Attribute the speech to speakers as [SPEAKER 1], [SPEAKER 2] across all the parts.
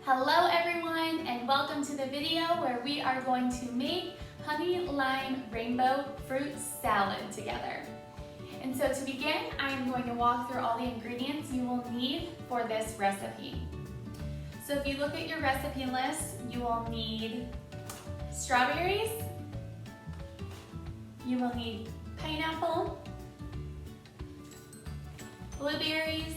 [SPEAKER 1] Hello everyone, and welcome to the video where we are going to make honey lime rainbow fruit salad together. And so to begin, I am going to walk through all the ingredients you will need for this recipe. So if you look at your recipe list, you will need strawberries, you will need pineapple, blueberries,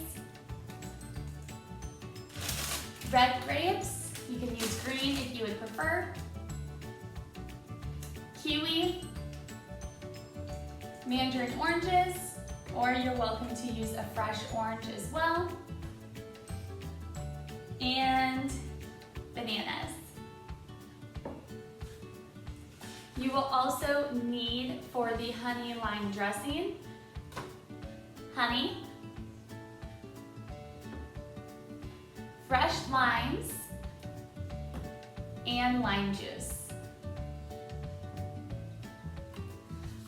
[SPEAKER 1] red grapes, you can use green if you would prefer, kiwi, mandarin oranges, or you're welcome to use a fresh orange as well, and bananas. You will also need, for the honey lime dressing, honey, fresh limes, and lime juice.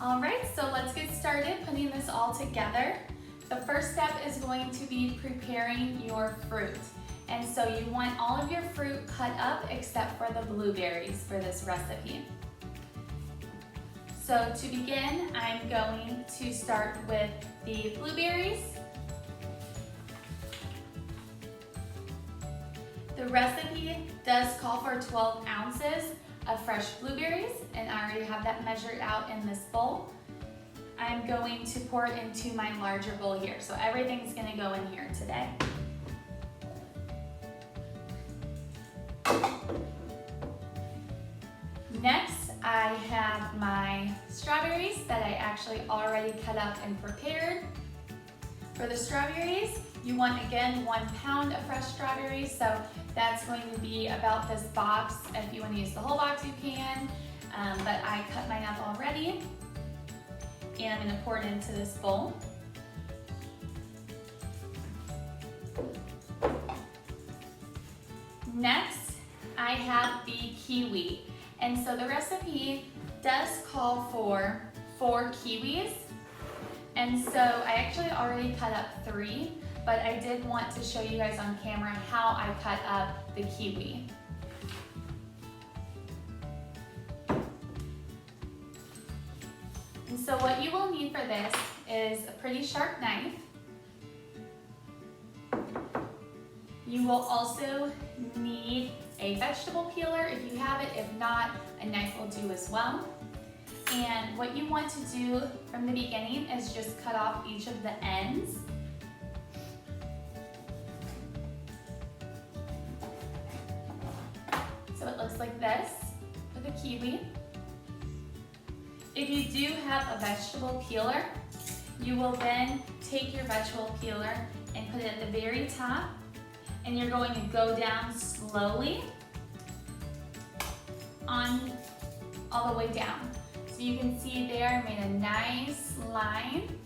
[SPEAKER 1] All right, so let's get started putting this all together. The first step is going to be preparing your fruit. And so you want all of your fruit cut up except for the blueberries for this recipe. So to begin, I'm going to start with the blueberries. The recipe does call for 12 ounces of fresh blueberries, and I already have that measured out in this bowl. I'm going to pour it into my larger bowl here, so everything's gonna go in here today. Next, I have my strawberries that I actually already cut up and prepared. For the strawberries, you want, again, 1 pound of fresh strawberries, so that's going to be about this box. If you want to use the whole box, you can, but I cut mine up already, and I'm going to pour it into this bowl. Next, I have the kiwi, and so the recipe does call for 4 kiwis. And so I actually already cut up 3, but I did want to show you guys on camera how I cut up the kiwi. And so what you will need for this is a pretty sharp knife. You will also need a vegetable peeler if you have it. If not, a knife will do as well. And what you want to do from the beginning is just cut off each of the ends. So it looks like this for the kiwi. If you do have a vegetable peeler, you will then take your vegetable peeler and put it at the very top, and you're going to go down slowly on all the way down. So you can see there, I made a nice line.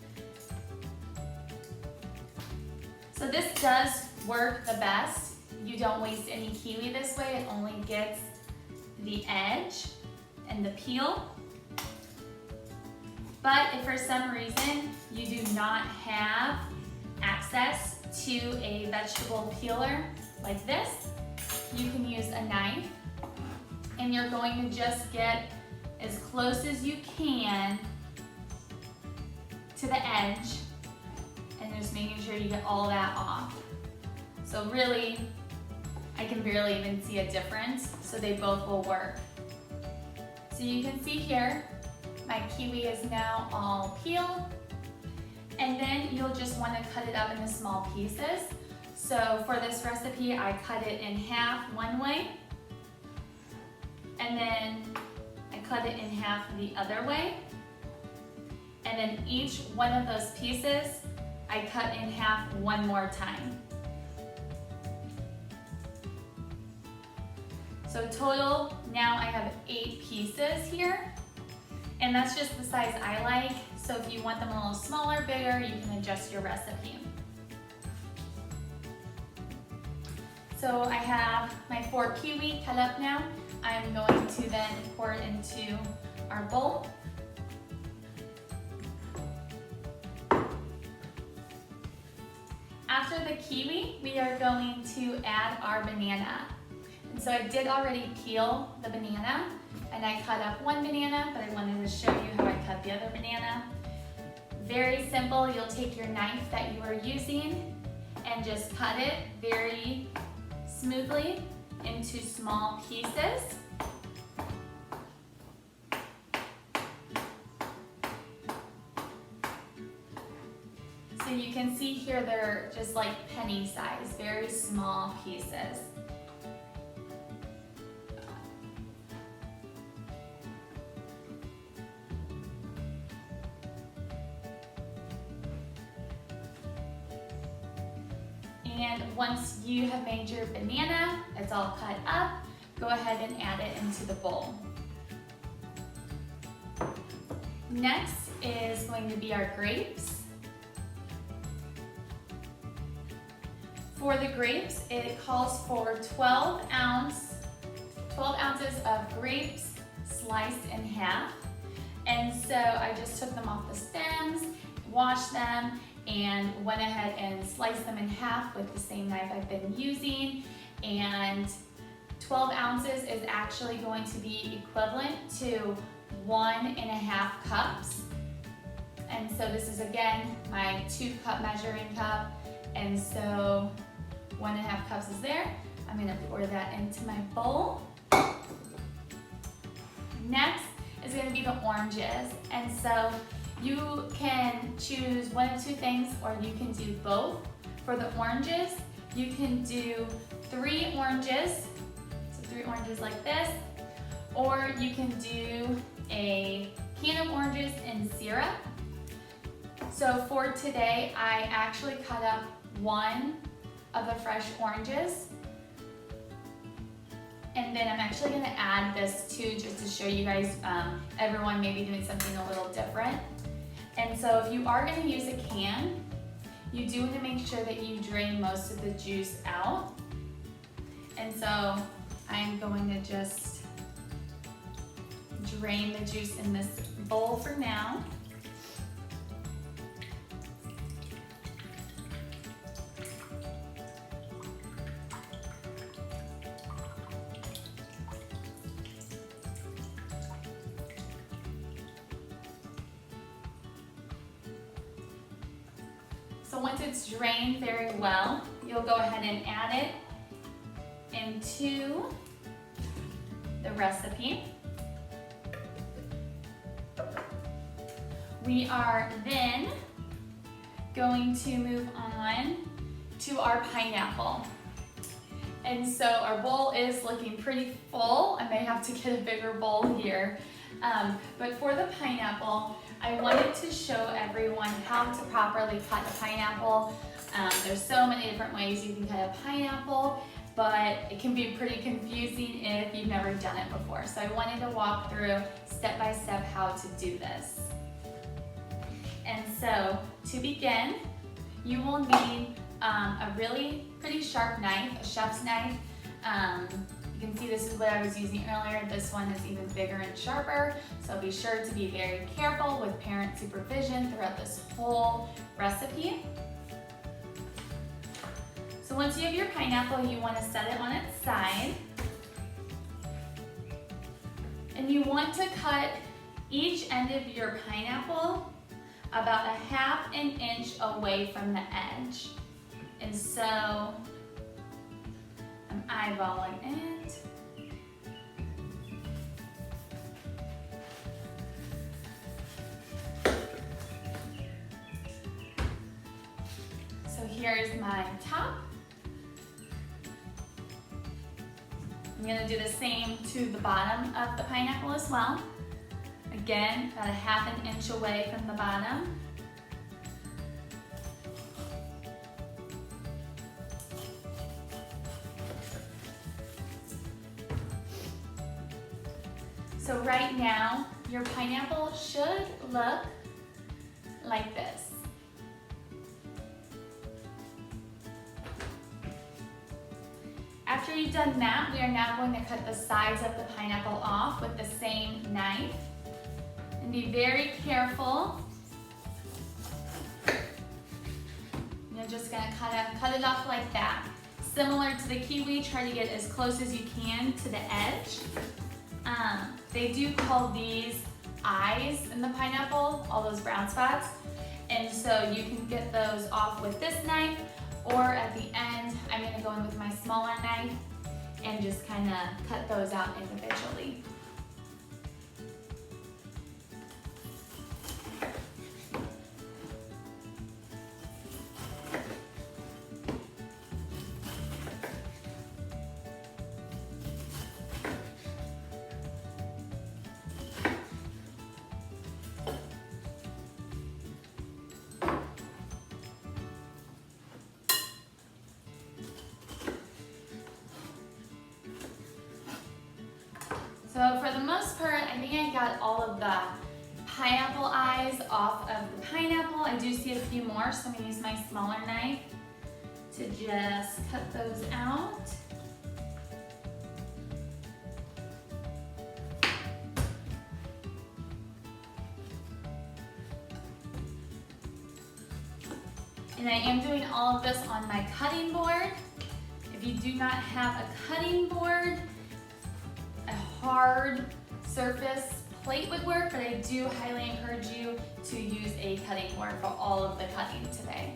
[SPEAKER 1] So this does work the best. You don't waste any kiwi this way. It only gets the edge and the peel. But if for some reason you do not have access to a vegetable peeler like this, you can use a knife, and you're going to just get as close as you can to the edge, and just making sure you get all that off. So really, I can barely even see a difference, so they both will work. So you can see here, my kiwi is now all peeled, and then you'll just want to cut it up into small pieces. So for this recipe, I cut it in half one way, and then I cut it in half the other way, and then each one of those pieces I cut in half one more time. So total, now I have 8 pieces here, and that's just the size I like. So if you want them a little smaller, bigger, you can adjust your recipe. So I have my 4 kiwi cut up now. I'm going to then pour it into our bowl. After the kiwi, we are going to add our banana. And so I did already peel the banana, and I cut up one banana, but I wanted to show you how I cut the other banana. Very simple. You'll take your knife that you are using and just cut it very smoothly into small pieces. So you can see here they're just like penny size, very small pieces. And once you have made your banana, it's all cut up, go ahead and add it into the bowl. Next is going to be our grapes. For the grapes, it calls for 12 ounces of grapes sliced in half. And so I just took them off the stems, washed them, and went ahead and sliced them in half with the same knife I've been using. And 12 ounces is actually going to be equivalent to 1.5 cups. And so this is again my 2-cup measuring cup. And so 1.5 cups is there. I'm gonna pour that into my bowl. Next is gonna be the oranges. And so you can choose one of two things, or you can do both. For the oranges, you can do 3 oranges, so 3 oranges like this, or you can do a can of oranges in syrup. So for today, I actually cut up 1 of the fresh oranges. And then I'm actually gonna add this too, just to show you guys, everyone maybe doing something a little different. And so if you are gonna use a can, you do wanna make sure that you drain most of the juice out. And so I'm going to just drain the juice in this bowl for now. So once it's drained very well, you'll go ahead and add it into the recipe. We are then going to move on to our pineapple. And so our bowl is looking pretty full. I may have to get a bigger bowl here. But for the pineapple, I wanted to show everyone how to properly cut a pineapple. There's so many different ways you can cut a pineapple, but it can be pretty confusing if you've never done it before. So I wanted to walk through step by step how to do this. And so to begin, you will need a really pretty sharp knife, a chef's knife. You can see this is what I was using earlier. This one is even bigger and sharper. So be sure to be very careful with parent supervision throughout this whole recipe. So once you have your pineapple, you want to set it on its side. And you want to cut each end of your pineapple about 1/2 inch away from the edge. And so I'm eyeballing it. So here's my top. I'm gonna do the same to the bottom of the pineapple as well. Again, about 1/2 inch away from the bottom. So right now, your pineapple should look like this. After you've done that, we are now going to cut the sides of the pineapple off with the same knife. And be very careful. You're just gonna cut it off like that. Similar to the kiwi, try to get as close as you can to the edge. They do call these eyes in the pineapple, all those brown spots. And so you can get those off with this knife, or at the end, I'm gonna go in with my smaller knife and just kind of cut those out individually. So for the most part, I think I got all of the pineapple eyes off of the pineapple. I do see a few more, so I'm gonna use my smaller knife to just cut those out. And I am doing all of this on my cutting board. If you do not have a cutting board, a hard surface plate would work, but I do highly encourage you to use a cutting board for all of the cutting today.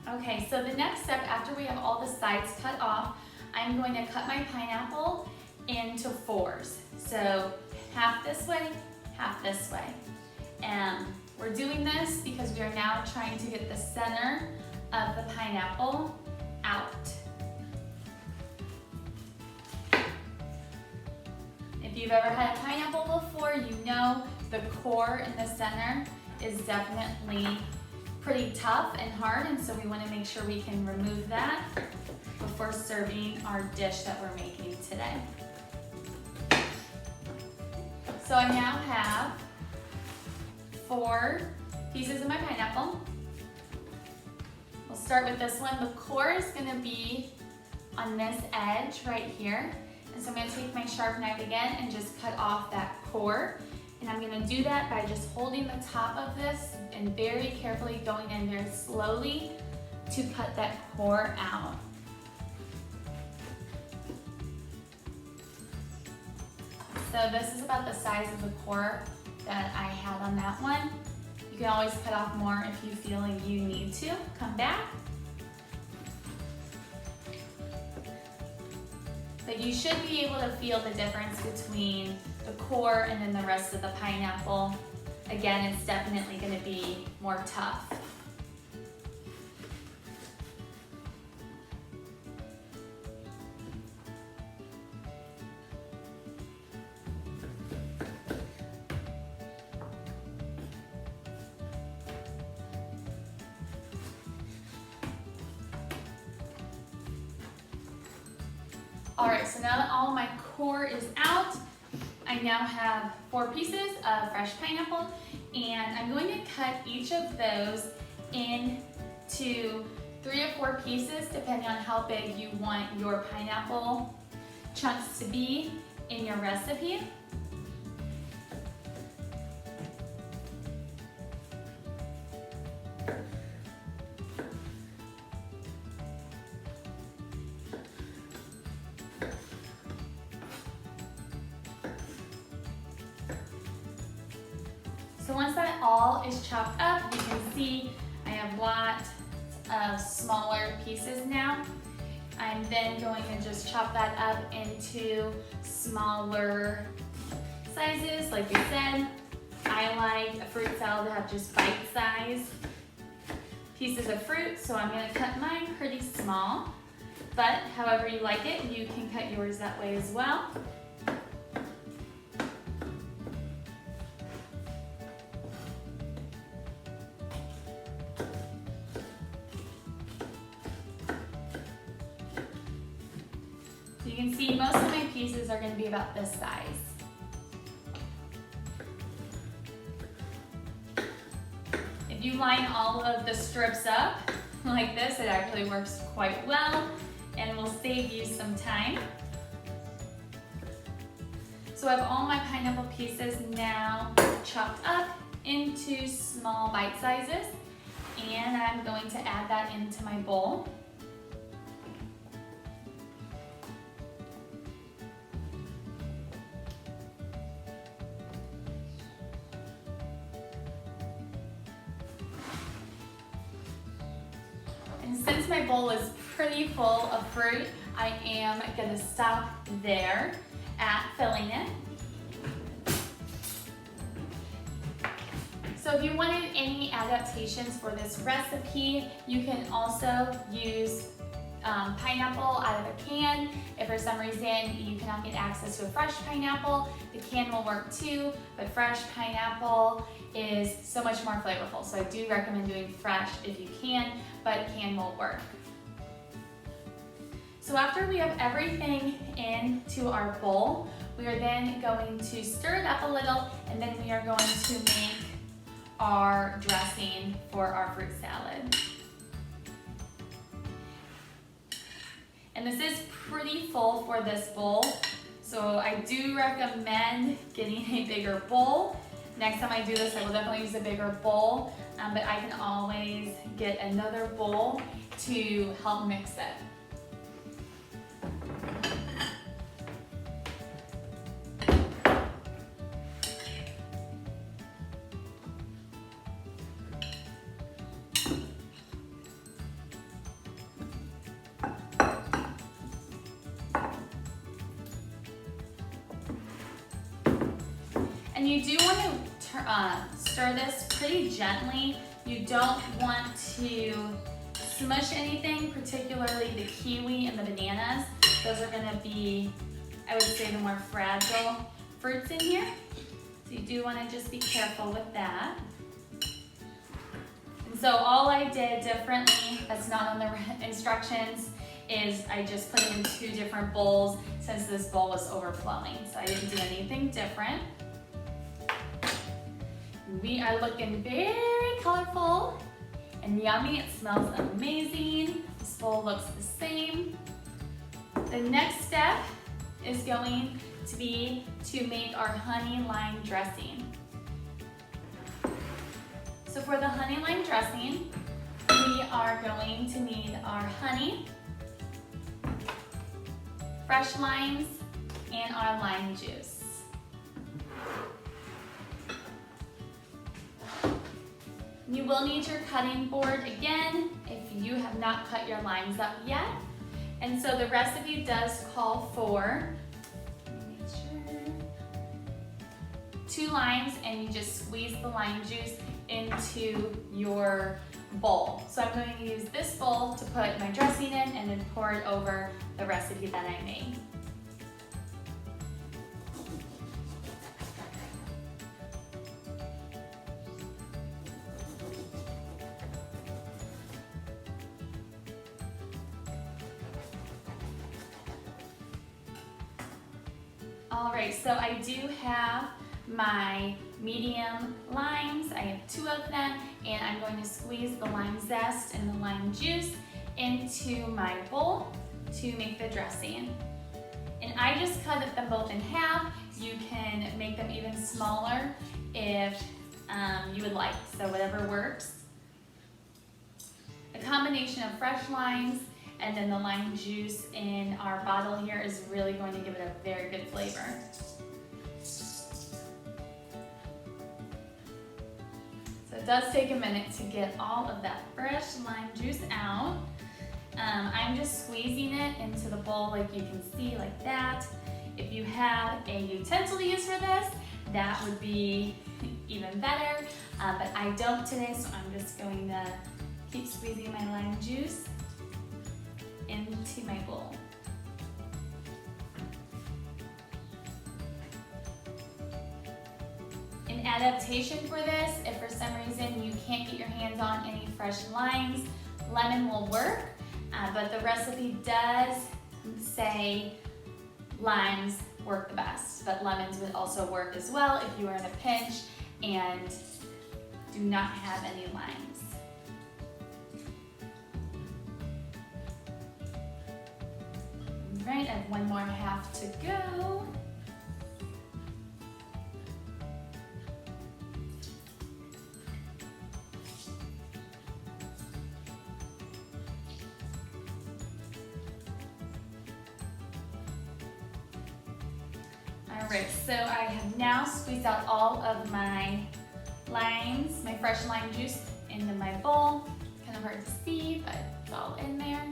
[SPEAKER 1] Okay, so the next step after we have all the sides cut off, I'm going to cut my pineapple into fours. So half this way, half this way. And we're doing this because we are now trying to get the center of the pineapple out. If you've ever had a pineapple before, you know the core in the center is definitely pretty tough and hard, and so we want to make sure we can remove that before serving our dish that we're making today. So I now have 4 pieces of my pineapple. We'll start with this one. The core is going to be on this edge right here. And so I'm going to take my sharp knife again and just cut off that core. And I'm going to do that by just holding the top of this and very carefully going in very slowly to cut that core out. So this is about the size of the core that I had on that one. You can always cut off more if you feel like you need to. Come back. But you should be able to feel the difference between the core and then the rest of the pineapple. Again, it's definitely going to be more tough. All right, so now that all my core is out, I now have 4 pieces of fresh pineapple, and I'm going to cut each of those into 3 or 4 pieces, depending on how big you want your pineapple chunks to be in your recipe. So once that all is chopped up, you can see I have lots of smaller pieces now. I'm then going to just chop that up into smaller sizes. Like we said, I like a fruit salad to have just bite-sized pieces of fruit, so I'm going to cut mine pretty small. But however you like it, you can cut yours that way as well. You can see most of my pieces are going to be about this size. If you line all of the strips up like this, it actually works quite well and will save you some time. So I have all my pineapple pieces now chopped up into small bite sizes, and I'm going to add that into my bowl. And since my bowl is pretty full of fruit, I am going to stop there at filling it. So if you wanted any adaptations for this recipe, you can also use pineapple out of a can. If for some reason you cannot get access to a fresh pineapple, the can will work too, but fresh pineapple is so much more flavorful. So I do recommend doing fresh if you can, but can will work. So after we have everything into our bowl, we are then going to stir it up a little, and then we are going to make our dressing for our fruit salad. And this is pretty full for this bowl, so I do recommend getting a bigger bowl. Next time I do this, I will definitely use a bigger bowl, but I can always get another bowl to help mix it. And you do want to stir this pretty gently. You don't want to smush anything, particularly the kiwi and the bananas. Those are going to be, I would say, the more fragile fruits in here. So you do want to just be careful with that. And so all I did differently, that's not on the instructions, is I just put it in 2 different bowls since this bowl was overflowing. So I didn't do anything different. We are looking very colorful and yummy. It smells amazing. This bowl looks the same. The next step is going to be to make our honey lime dressing. So for the honey lime dressing, we are going to need our honey, fresh limes, and our lime juice. You will need your cutting board again if you have not cut your limes up yet. And so the recipe does call for, make sure, 2 limes, and you just squeeze the lime juice into your bowl. So I'm going to use this bowl to put my dressing in and then pour it over the recipe that I made. All right, so I do have my medium limes. I have 2 of them, and I'm going to squeeze the lime zest and the lime juice into my bowl to make the dressing. And I just cut them both in half. You can make them even smaller if you would like, so whatever works. A combination of fresh limes and then the lime juice in our bottle here is really going to give it a very good flavor. So it does take a minute to get all of that fresh lime juice out. I'm just squeezing it into the bowl like you can see, like that. If you have a utensil to use for this, that would be even better, but I don't today, so I'm just going to keep squeezing my lime juice into my bowl. An adaptation for this, if for some reason you can't get your hands on any fresh limes, lemon will work, but the recipe does say limes work the best, but lemons would also work as well if you are in a pinch and do not have any limes. All right, I have 1 more half to go. All right, so I have now squeezed out all of my limes, my fresh lime juice into my bowl. Kind of hard to see, but it's all in there.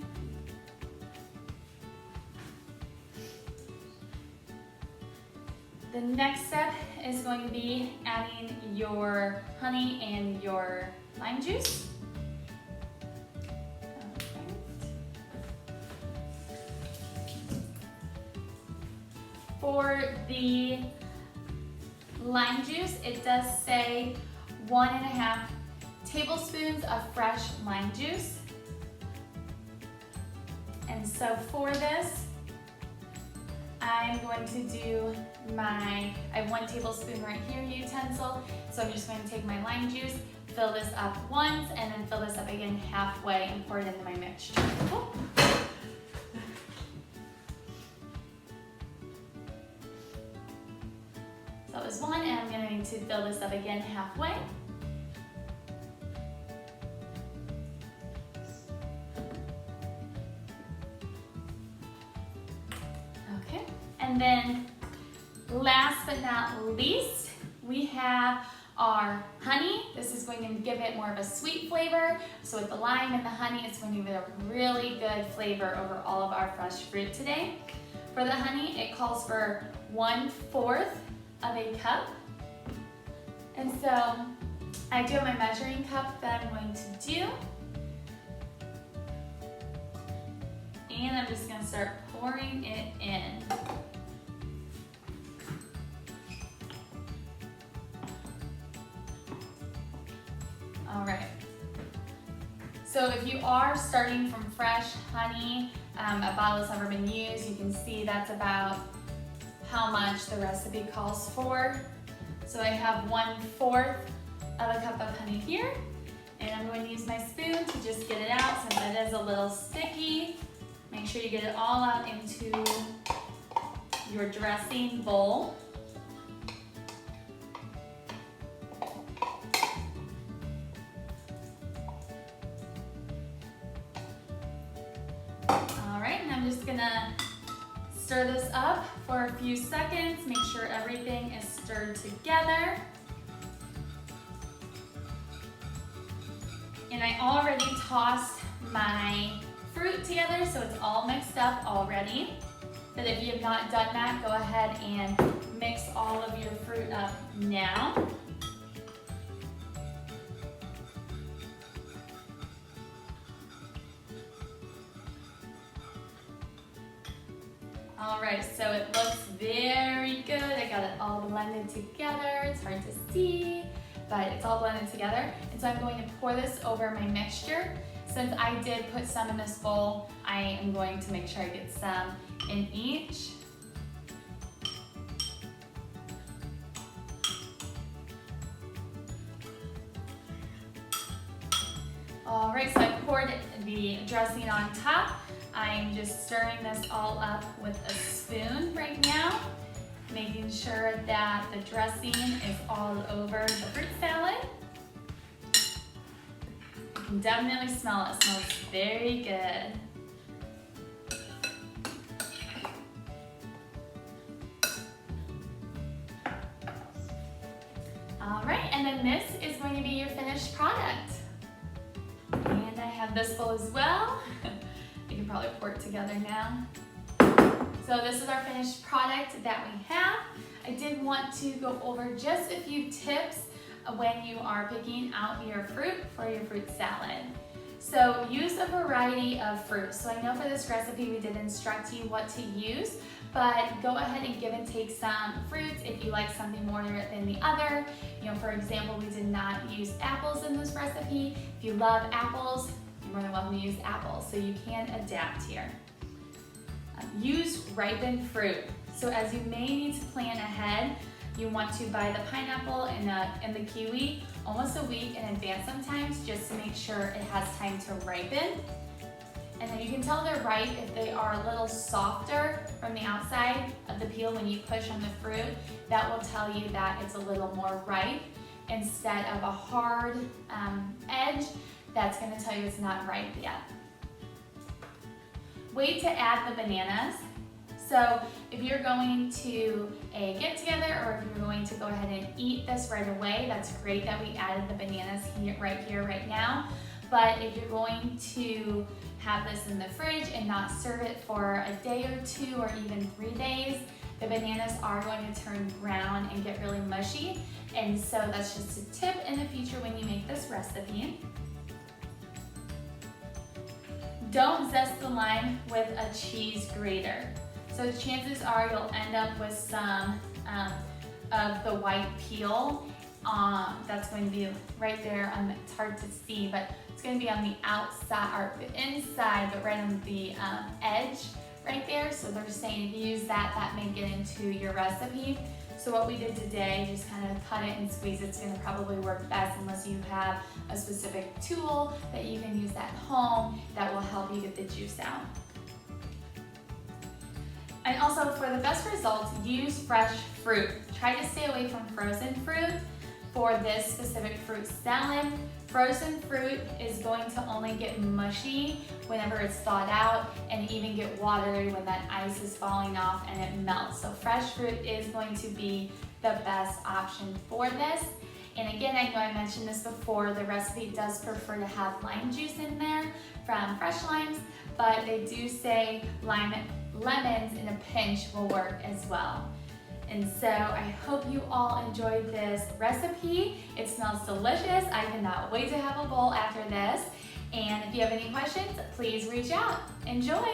[SPEAKER 1] The next step is going to be adding your honey and your lime juice. For the lime juice, it does say 1.5 tablespoons of fresh lime juice. And so for this, I'm going to do I have 1 tablespoon right here utensil. So I'm just going to take my lime juice, fill this up once, and then fill this up again halfway and pour it into my mixture. Oh. So that was 1, and I'm going to fill this up again halfway. Okay, and then last but not least, we have our honey. This is going to give it more of a sweet flavor. So with the lime and the honey, it's going to give it a really good flavor over all of our fresh fruit today. For the honey, it calls for 1/4 of a cup. And so I do have my measuring cup that I'm going to do. And I'm just going to start pouring it in. All right. So if you are starting from fresh honey, a bottle has never been used, you can see that's about how much the recipe calls for. So I have 1/4 of a cup of honey here, and I'm going to use my spoon to just get it out since it is a little sticky. Make sure you get it all out into your dressing bowl. All right, and I'm just gonna stir this up for a few seconds, make sure everything is stirred together. And I already tossed my fruit together, so it's all mixed up already. But if you have not done that, go ahead and mix all of your fruit up now. All right, so it looks very good. I got it all blended together. It's hard to see, but it's all blended together. And so I'm going to pour this over my mixture. Since I did put some in this bowl, I am going to make sure I get some in each. All right, so I poured the dressing on top. I'm just stirring this all up with a spoon right now, making sure that the dressing is all over the fruit salad. You can definitely smell it. It smells very good. All right, and then this is going to be your finished product. And I have this bowl as well. You can probably pour it together now. So this is our finished product that we have. I did want to go over just a few tips when you are picking out your fruit for your fruit salad. So use a variety of fruits. So I know for this recipe we did instruct you what to use, but go ahead and give and take some fruits if you like something more than the other. You know, for example, we did not use apples in this recipe. If you love apples, you're more than welcome to use apples, so you can adapt here. Use ripened fruit. So as you may need to plan ahead, you want to buy the pineapple and the kiwi almost a week in advance sometimes, just to make sure it has time to ripen. And then you can tell they're ripe if they are a little softer from the outside of the peel when you push on the fruit. That will tell you that it's a little more ripe instead of a hard edge. That's going to tell you it's not ripe yet. Wait to add the bananas. So if you're going to a get together or if you're going to go ahead and eat this right away, that's great that we added the bananas here, right now. But if you're going to have this in the fridge and not serve it for a day or 2 or even 3 days, the bananas are going to turn brown and get really mushy. And so that's just a tip in the future when you make this recipe. Don't zest the lime with a cheese grater. So chances are you'll end up with some of the white peel. That's going to be right there. It's hard to see, but it's going to be on the outside or the inside, but right on the edge right there. So they're saying if you use that, that may get into your recipe. So what we did today, just kind of cut it and squeeze it. It's going to probably work best unless you have a specific tool that you can use at home that will help you get the juice out. And also for the best results, use fresh fruit. Try to stay away from frozen fruit for this specific fruit salad. Frozen fruit is going to only get mushy whenever it's thawed out and even get watery when that ice is falling off and it melts. So fresh fruit is going to be the best option for this. And again, I know I mentioned this before, the recipe does prefer to have lime juice in there from fresh limes, but they do say lemons in a pinch will work as well. And so I hope you all enjoyed this recipe. It smells delicious. I cannot wait to have a bowl after this. And if you have any questions, please reach out. Enjoy!